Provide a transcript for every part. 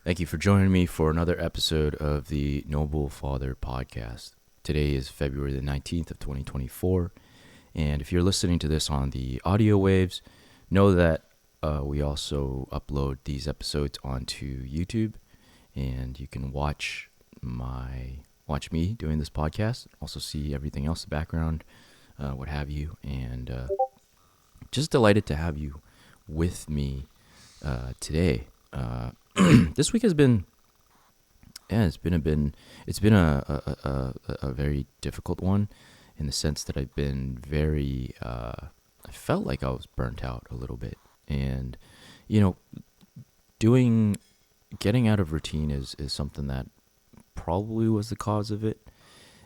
Thank you for joining me for another episode of the Noble Father podcast. Today is February the 19th of 2024, and if you're listening to this on the audio waves, know that we also upload these episodes onto YouTube, and you can watch me doing this podcast, also see everything else in the background, what have you, and just delighted to have you with me today. This week has been it's been a very difficult one in the sense that I've been very I felt like I was burnt out a little bit, and you know doing getting out of routine is something that probably was the cause of it.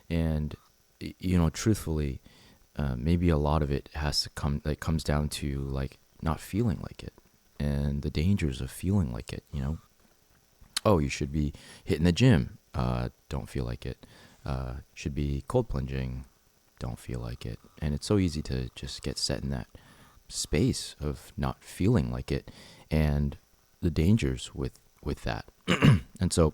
And truthfully, maybe a lot of it has to comes down to like not feeling like it and the dangers of feeling like it. Oh, you should be hitting the gym. Don't feel like it. Should be cold plunging. Don't feel like it. And it's so easy to just get set in that space of not feeling like it, and the dangers with that. And so,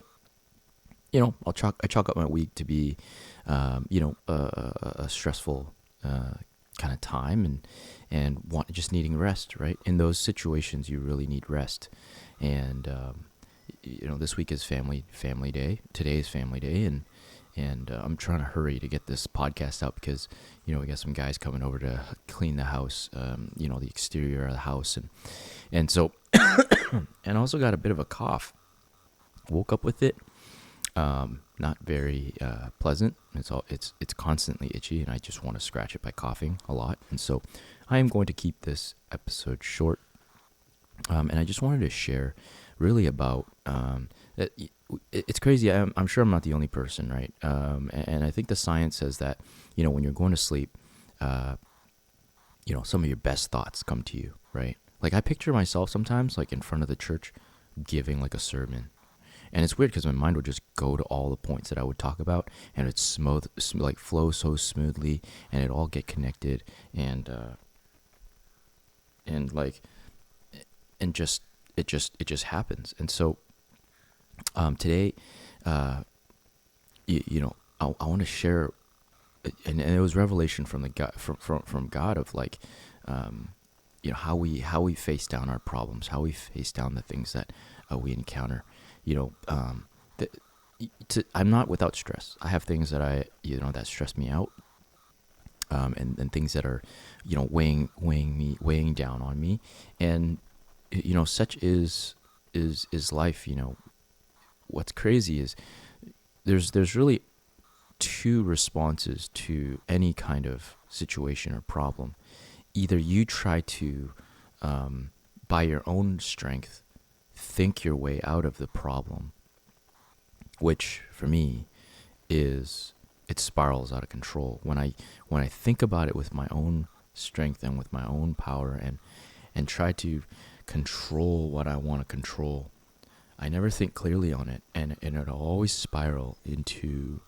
I chalk up my week to be, a stressful kind of time, and just needing rest. Right, in those situations, you really need rest. And this week is family day. Today is family day, and I'm trying to hurry to get this podcast out because we got some guys coming over to clean the house, the exterior of the house, and so and I also got a bit of a cough. Woke up with it, not very pleasant. It's constantly itchy, and I just want to scratch it by coughing a lot. And so I am going to keep this episode short, and I just wanted to share really about it's crazy. I'm sure I'm not the only person, right? And I think the science says that when you're going to sleep, some of your best thoughts come to you, right? Like I picture myself sometimes like in front of the church giving like a sermon. And it's weird because my mind would just go to all the points that I would talk about, and it's flow so smoothly, and it all get connected, and just it just happens. And so today, I want to share, and it was revelation from the God, from God of like, how we face down our problems, how we face down the things that we encounter. I'm not without stress. I have things that that stress me out, and things that are, weighing down on me, and such is life. What's crazy is there's really two responses to any kind of situation or problem. Either you try to, by your own strength, think your way out of the problem, which for me it spirals out of control. When I think about it with my own strength and with my own power, and try to control what I want to control, I never think clearly on it, and it'll always spiral into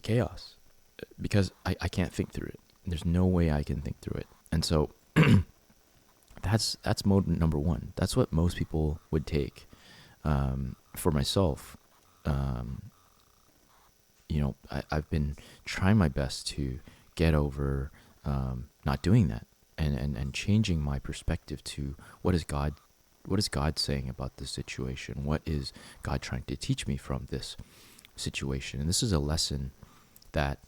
chaos because I can't think through it. There's no way I can think through it. And so that's mode number one. That's what most people would take. For myself, I've been trying my best to get over not doing that, and changing my perspective to what is God saying about this situation? What is God trying to teach me from this situation? And this is a lesson that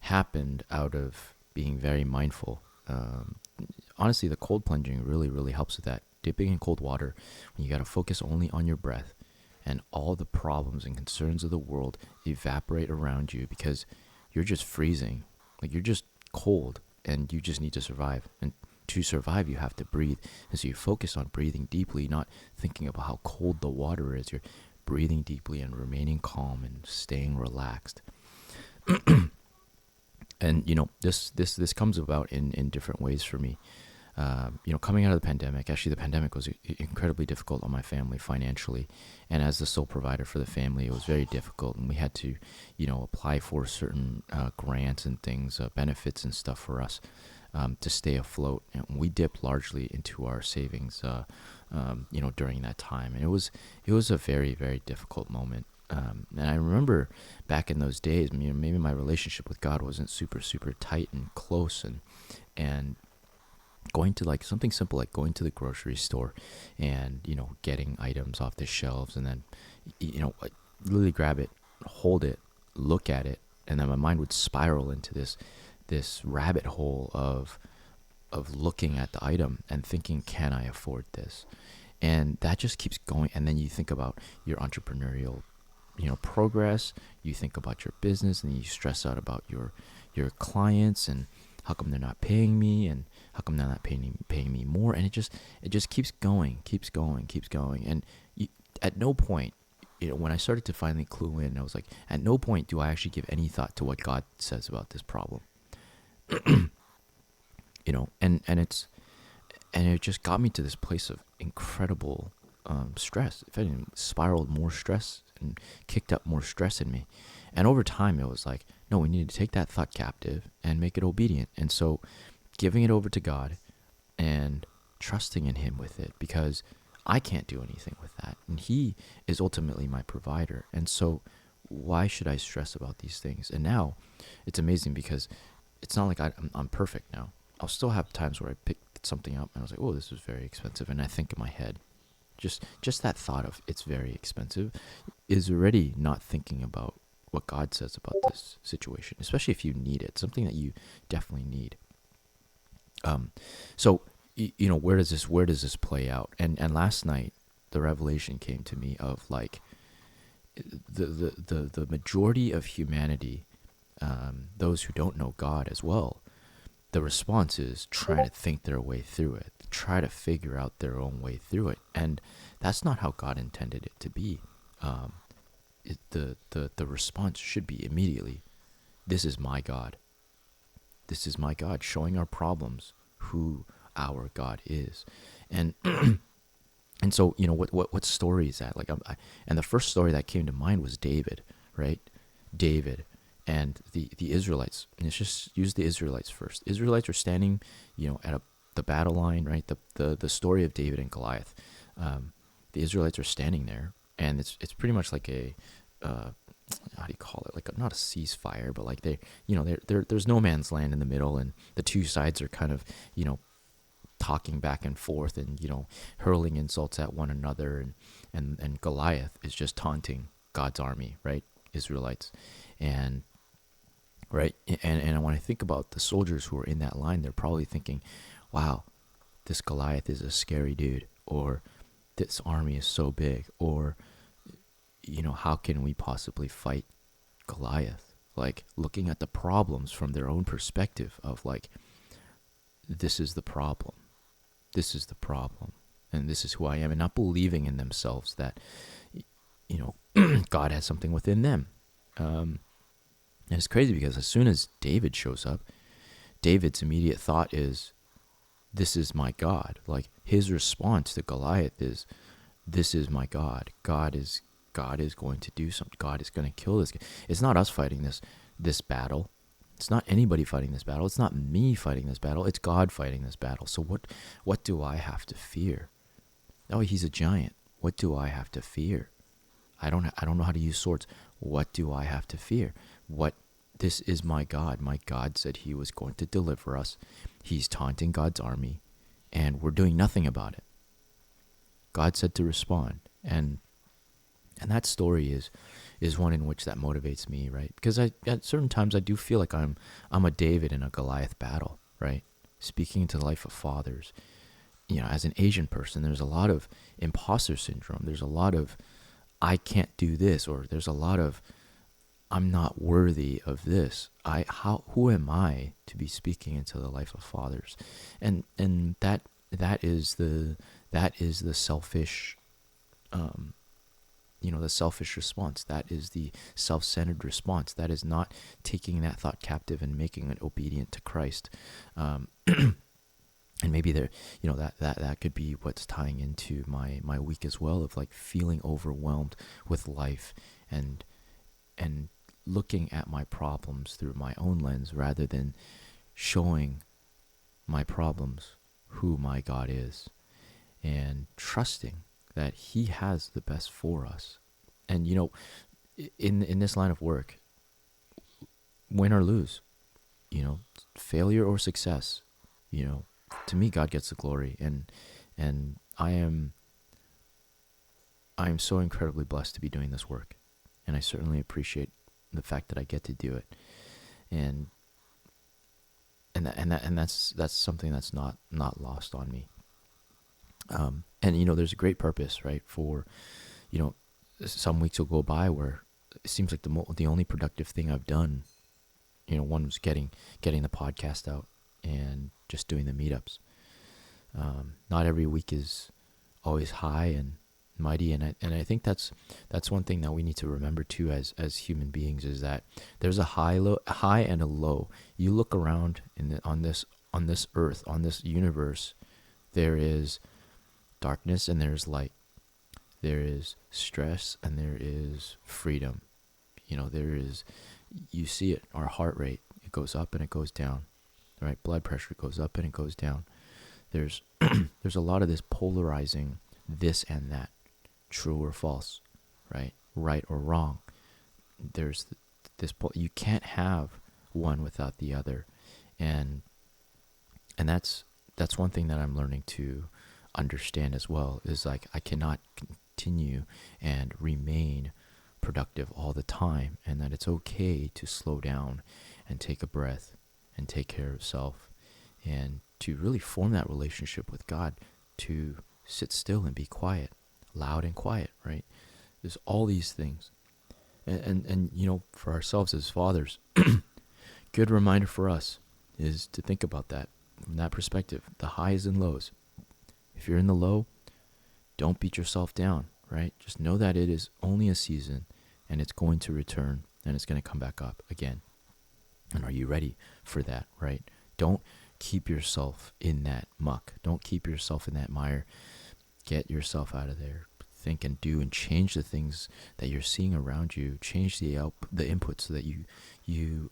happened out of being very mindful. Honestly, the cold plunging really, really helps with that. Dipping in cold water, when you got to focus only on your breath, and all the problems and concerns of the world evaporate around you because you're just freezing. Like you're just cold, and you just need to survive. And to survive, you have to breathe. And so you focus on breathing deeply, not thinking about how cold the water is. You're breathing deeply and remaining calm and staying relaxed. And this comes about in different ways for me. Coming out of the pandemic, actually the pandemic was incredibly difficult on my family financially, and as the sole provider for the family, it was very difficult, and we had to, apply for certain grants and things, benefits and stuff for us, to stay afloat. And we dipped largely into our savings, during that time. And it was a very, very difficult moment. And I remember back in those days, maybe my relationship with God wasn't super, super tight and close, and going to like something simple like going to the grocery store and getting items off the shelves, and then like, literally grab it, hold it, look at it, and then my mind would spiral into this rabbit hole of looking at the item and thinking, can I afford this? And that just keeps going. And then you think about your entrepreneurial progress, you think about your business, and you stress out about your clients, and how come they're not paying me, and how come they're not paying me more, and it just keeps going. And at no point, when I started to finally clue in, I was like, at no point do I actually give any thought to what God says about this problem. And it just got me to this place of incredible stress. If anything, spiraled more stress and kicked up more stress in me. And over time, it was like, no, we need to take that thought captive and make it obedient. And so giving it over to God and trusting in Him with it, because I can't do anything with that. And He is ultimately my provider. And so why should I stress about these things? And now it's amazing because it's not like I'm perfect now. I'll still have times where I pick something up and I was like, oh, this is very expensive. And I think in my head, just that thought of it's very expensive is already not thinking about what God says about this situation, especially if you need it, something that you definitely need. So where does this play out? And last night the revelation came to me of like the majority of humanity, those who don't know God as well, the response is trying to think their way through it, try to figure out their own way through it. And that's not how God intended it to be. The response should be immediately, this is my God. This is my God, showing our problems who our God is. And and so, what story is that? Like, and the first story that came to mind was David, right? David and the Israelites. And let's just use the Israelites first. Israelites are standing, at the battle line, right? The story of David and Goliath. The Israelites are standing there, and it's pretty much like a how do you call it? Like not a ceasefire, but like there's no man's land in the middle, and the two sides are kind of talking back and forth, and hurling insults at one another, and Goliath is just taunting God's army, right? Israelites, and right, and when I think about the soldiers who are in that line, they're probably thinking, wow, this Goliath is a scary dude, or this army is so big, or how can we possibly fight Goliath? Like looking at the problems from their own perspective of like, this is the problem, and this is who I am, and not believing in themselves that God has something within them. And it's crazy because as soon as David shows up, David's immediate thought is, this is my God. Like his response to Goliath is, this is my God. God is going to do something. God is going to kill this guy. It's not us fighting this battle. It's not anybody fighting this battle. It's not me fighting this battle. It's God fighting this battle. So what do I have to fear? Oh, he's a giant. What do I have to fear? I don't know how to use swords. What do I have to fear? This is my God. My God said He was going to deliver us. He's taunting God's army, and we're doing nothing about it. God said to respond, and that story is one in which that motivates me, right? Because at certain times I do feel like I'm a David in a Goliath battle, right? Speaking into the life of fathers, as an Asian person, there's a lot of imposter syndrome. There's a lot of I can't do this, or there's a lot of I'm not worthy of this. Who am I to be speaking into the life of fathers? And that is the selfish the selfish response. That is the self-centered response. That is not taking that thought captive and making it obedient to Christ. And maybe there, that could be what's tying into my week as well, of like feeling overwhelmed with life and looking at my problems through my own lens rather than showing my problems who my God is, and trusting that He has the best for us. And in this line of work, win or lose, failure or success, to me, God gets the glory, and I am so incredibly blessed to be doing this work, and I certainly appreciate the fact that I get to do it, and that's something that's not lost on me. And there's a great purpose, right? For some weeks will go by where it seems like the only productive thing I've done, one was getting the podcast out and just doing the meetups. Not every week is always high and mighty, and I think that's one thing that we need to remember too as human beings, is that there's a high and a low. You look around on this earth, on this universe, there is darkness and there's light. There is stress and there is freedom. You see it, our heart rate, it goes up and it goes down, right? Blood pressure goes up and it goes down. There's there's a lot of this polarizing this and that, true or false, right or wrong. There's you can't have one without the other, and that's one thing that I'm learning to understand as well, is like I cannot continue and remain productive all the time, and that it's okay to slow down and take a breath and take care of self, and to really form that relationship with God, to sit still and be quiet, loud and quiet, right? There's all these things. And for ourselves as fathers, good reminder for us is to think about that from that perspective, the highs and lows. If you're in the low, don't beat yourself down, right? Just know that it is only a season, and it's going to return, and it's going to come back up again. And are you ready for that, right? Don't keep yourself in that muck. Don't keep yourself in that mire. Get yourself out of there. Think and do and change the things that you're seeing around you. Change the input so that you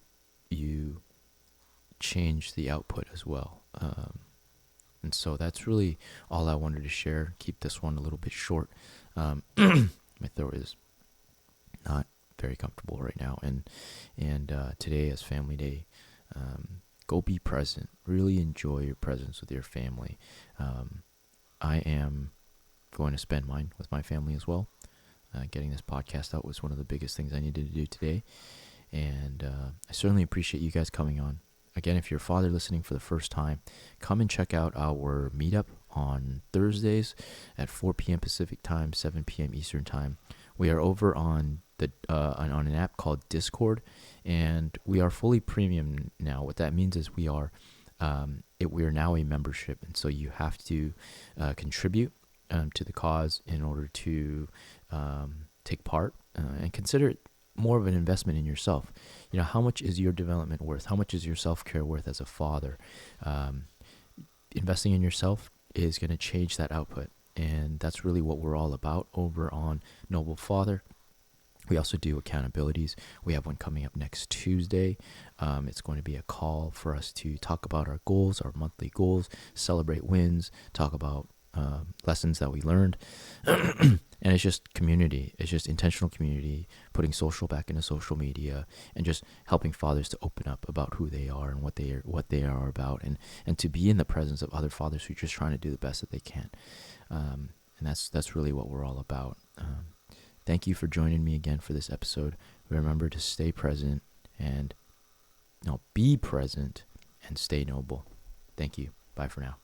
change the output as well. And so that's really all I wanted to share. Keep this one a little bit short. My throat is not very comfortable right now, and today is family day. Go be present. Really enjoy your presence with your family. I am going to spend mine with my family as well. Getting this podcast out was one of the biggest things I needed to do today, and I certainly appreciate you guys coming on. Again, if you're a father listening for the first time, come and check out our meetup on Thursdays at 4 p.m. Pacific time, 7 p.m. Eastern time. We are over on on an app called Discord, and we are fully premium now. What that means is we are now a membership, and so you have to contribute to the cause in order to take part, and consider it more of an investment in yourself. How much is your development worth? How much is your self-care worth as a father? Investing in yourself is going to change that output, and that's really what we're all about over on Noble Father. We also do accountabilities. We have one coming up next Tuesday. It's going to be a call for us to talk about our goals, our monthly goals, celebrate wins, talk about lessons that we learned. And it's just community. It's just intentional community, putting social back into social media, and just helping fathers to open up about who they are and what they are about, and to be in the presence of other fathers who are just trying to do the best that they can. And that's really what we're all about. Thank you for joining me again for this episode. Remember to stay present be present and stay noble. Thank you. Bye for now.